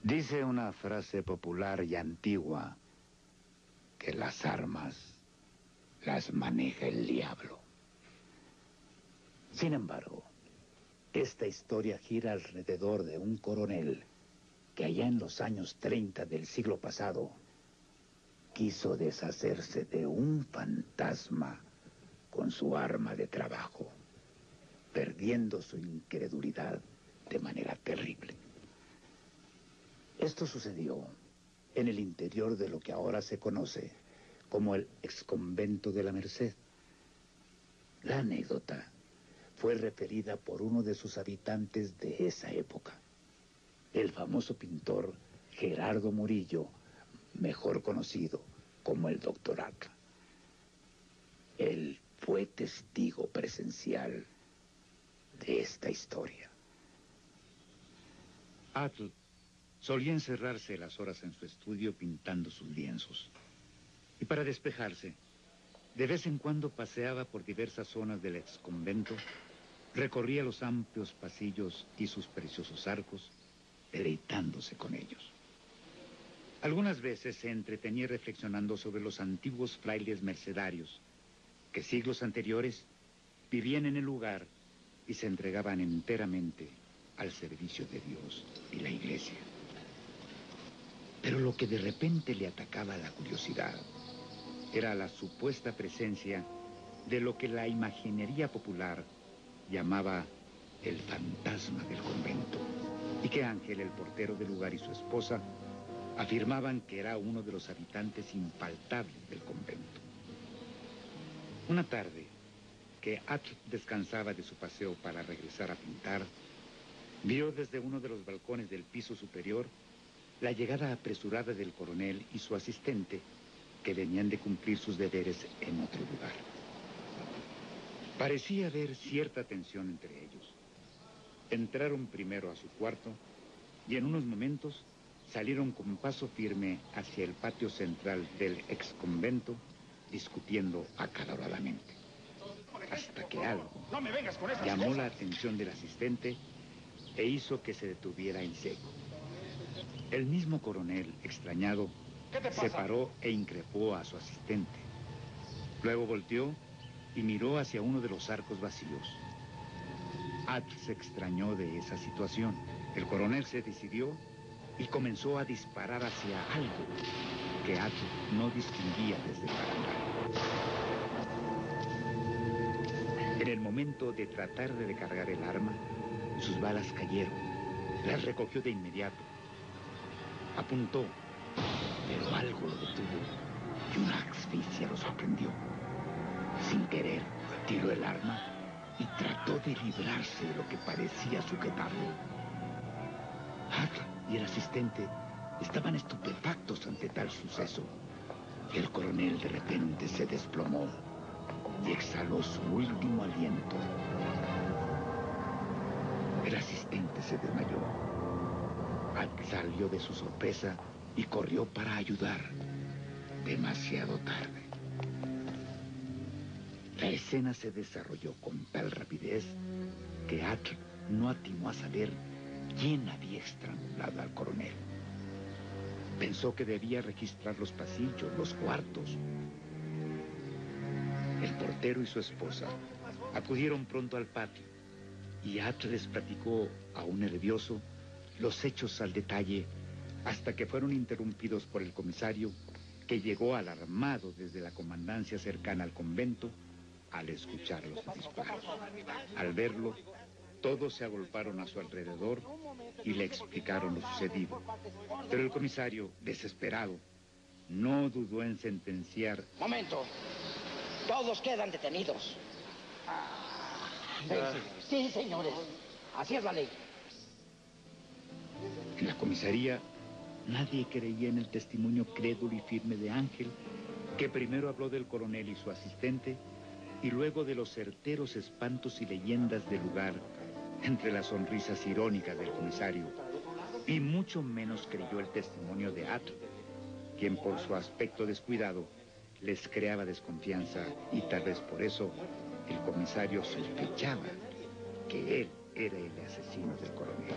Dice una frase popular y antigua que las armas las maneja el diablo. Sin embargo, esta historia gira alrededor de un coronel que allá en los años 30 del siglo pasado quiso deshacerse de un fantasma con su arma de trabajo, perdiendo su incredulidad de manera terrible. Esto sucedió en el interior de lo que ahora se conoce como el exconvento de la Merced. La anécdota fue referida por uno de sus habitantes de esa época, el famoso pintor Gerardo Murillo, mejor conocido como el Dr. Atl. Él fue testigo presencial de esta historia. Atl solía encerrarse las horas en su estudio pintando sus lienzos. Y para despejarse, de vez en cuando paseaba por diversas zonas del exconvento, recorría los amplios pasillos y sus preciosos arcos, deleitándose con ellos. Algunas veces se entretenía reflexionando sobre los antiguos frailes mercedarios que siglos anteriores vivían en el lugar y se entregaban enteramente al servicio de Dios y la Iglesia. Pero lo que de repente le atacaba la curiosidad era la supuesta presencia de lo que la imaginería popular llamaba el fantasma del convento, y que Ángel, el portero del lugar, y su esposa afirmaban que era uno de los habitantes infaltables del convento. Una tarde, que Atl descansaba de su paseo para regresar a pintar, vio desde uno de los balcones del piso superior la llegada apresurada del coronel y su asistente, que venían de cumplir sus deberes en otro lugar. Parecía haber cierta tensión entre ellos. Entraron primero a su cuarto y en unos momentos salieron con paso firme hacia el patio central del exconvento, discutiendo acaloradamente. Hasta que algo llamó la atención del asistente e hizo que se detuviera en seco. El mismo coronel, extrañado, se paró e increpó a su asistente. Luego volteó y miró hacia uno de los arcos vacíos. Atl se extrañó de esa situación. El coronel se decidió y comenzó a disparar hacia algo que Atl no distinguía desde el barandal. En el momento de tratar de recargar el arma, sus balas cayeron. Las recogió de inmediato. Apuntó, pero algo lo detuvo y una asfixia lo sorprendió. Sin querer, tiró el arma y trató de librarse de lo que parecía sujetarlo. Atl y el asistente estaban estupefactos ante tal suceso. El coronel de repente se desplomó y exhaló su último aliento. El asistente se desmayó. Atl salió de su sorpresa y corrió para ayudar. Demasiado tarde. La escena se desarrolló con tal rapidez que Atl no atinó a saber quién había estrangulado al coronel. Pensó que debía registrar los pasillos, los cuartos. El portero y su esposa acudieron pronto al patio y Atl les platicó, aún nervioso, los hechos al detalle, hasta que fueron interrumpidos por el comisario, que llegó alarmado desde la comandancia cercana al convento al escuchar los disparos. Al verlo, todos se agolparon a su alrededor y le explicaron lo sucedido. Pero el comisario, desesperado, no dudó en sentenciar: ¡Momento! Todos quedan detenidos. Sí, señores. Así es la ley. En la comisaría, nadie creía en el testimonio crédulo y firme de Ángel, que primero habló del coronel y su asistente, y luego de los certeros espantos y leyendas del lugar, entre las sonrisas irónicas del comisario, y mucho menos creyó el testimonio de Atl, quien por su aspecto descuidado les creaba desconfianza, y tal vez por eso el comisario sospechaba que él era el asesino del coronel.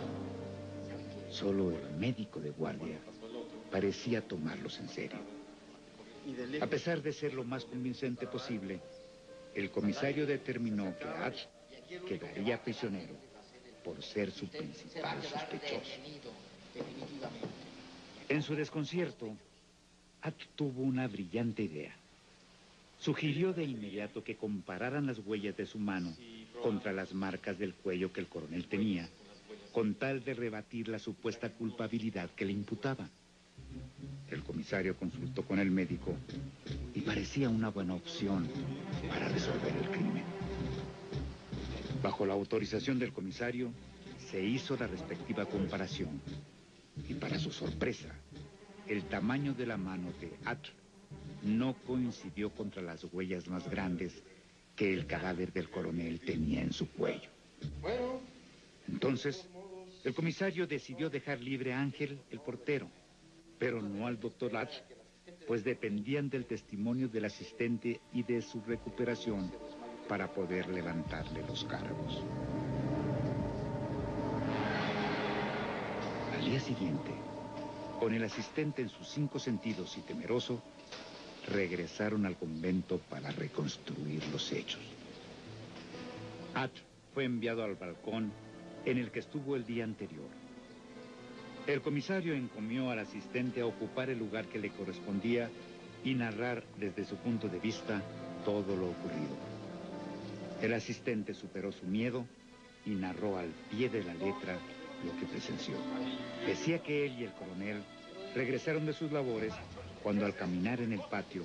Solo el médico de guardia parecía tomarlos en serio. A pesar de ser lo más convincente posible, el comisario determinó que Atl quedaría prisionero por ser su principal sospechoso. En su desconcierto, Atl tuvo una brillante idea. Sugirió de inmediato que compararan las huellas de su mano contra las marcas del cuello que el coronel tenía, con tal de rebatir la supuesta culpabilidad que le imputaba. El comisario consultó con el médico y parecía una buena opción para resolver el crimen. Bajo la autorización del comisario, se hizo la respectiva comparación. Y para su sorpresa, el tamaño de la mano de Atl no coincidió contra las huellas más grandes que el cadáver del coronel tenía en su cuello. Entonces, el comisario decidió dejar libre a Ángel, el portero, pero no al doctor Atl, pues dependían del testimonio del asistente y de su recuperación para poder levantarle los cargos. Al día siguiente, con el asistente en sus 5 sentidos y temeroso, regresaron al convento para reconstruir los hechos. Atl fue enviado al balcón en el que estuvo el día anterior. El comisario encomió al asistente a ocupar el lugar que le correspondía y narrar desde su punto de vista todo lo ocurrido. El asistente superó su miedo y narró al pie de la letra lo que presenció. Decía que él y el coronel regresaron de sus labores cuando al caminar en el patio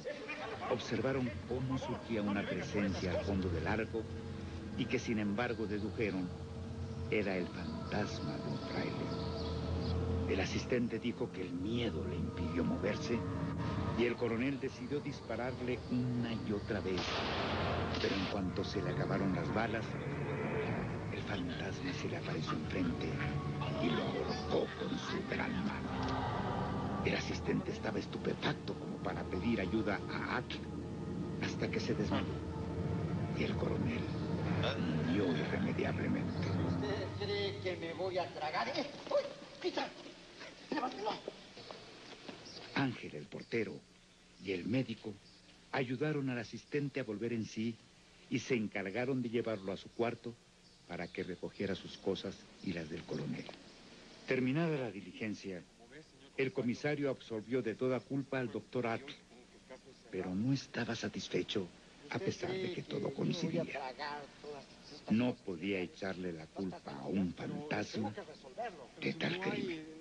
observaron cómo surgía una presencia al fondo del arco y que sin embargo dedujeron era el fantasma de un fraile. El asistente dijo que el miedo le impidió moverse y el coronel decidió dispararle una y otra vez. Pero en cuanto se le acabaron las balas, el fantasma se le apareció enfrente y lo ahorcó con su gran mano. El asistente estaba estupefacto como para pedir ayuda a Atl hasta que se desmayó y el coronel murió irremediablemente. ¿Usted cree que me voy a tragar? ¡Uy! ¡Quita! ¡Levántelo! Ángel, el portero, y el médico ayudaron al asistente a volver en sí y se encargaron de llevarlo a su cuarto para que recogiera sus cosas y las del coronel. Terminada la diligencia, el comisario absolvió de toda culpa al doctor Atl, pero no estaba satisfecho a pesar de que todo coincidía. No podía echarle la culpa a un fantasma de tal crimen.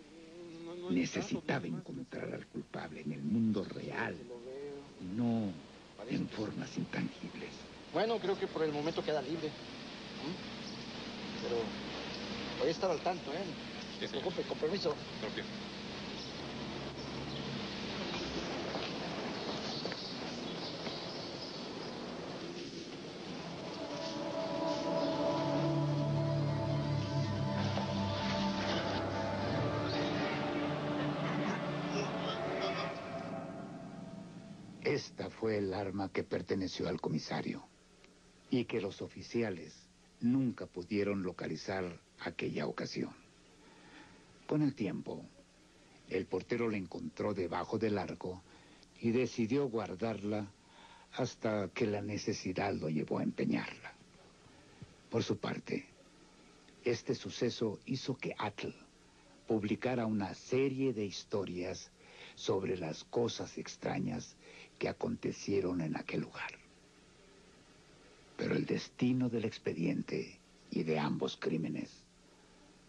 Necesitaba encontrar al culpable en el mundo real, no en formas intangibles. Bueno, creo que por el momento queda libre. Pero voy a estar al tanto, ¿eh? Sí, señor. Con permiso. Ok. Esta fue el arma que perteneció al comisario y que los oficiales nunca pudieron localizar aquella ocasión. Con el tiempo, el portero la encontró debajo del arco y decidió guardarla hasta que la necesidad lo llevó a empeñarla. Por su parte, este suceso hizo que Atl publicara una serie de historias sobre las cosas extrañas que acontecieron en aquel lugar. Pero el destino del expediente y de ambos crímenes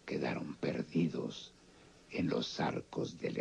quedaron perdidos en los arcos del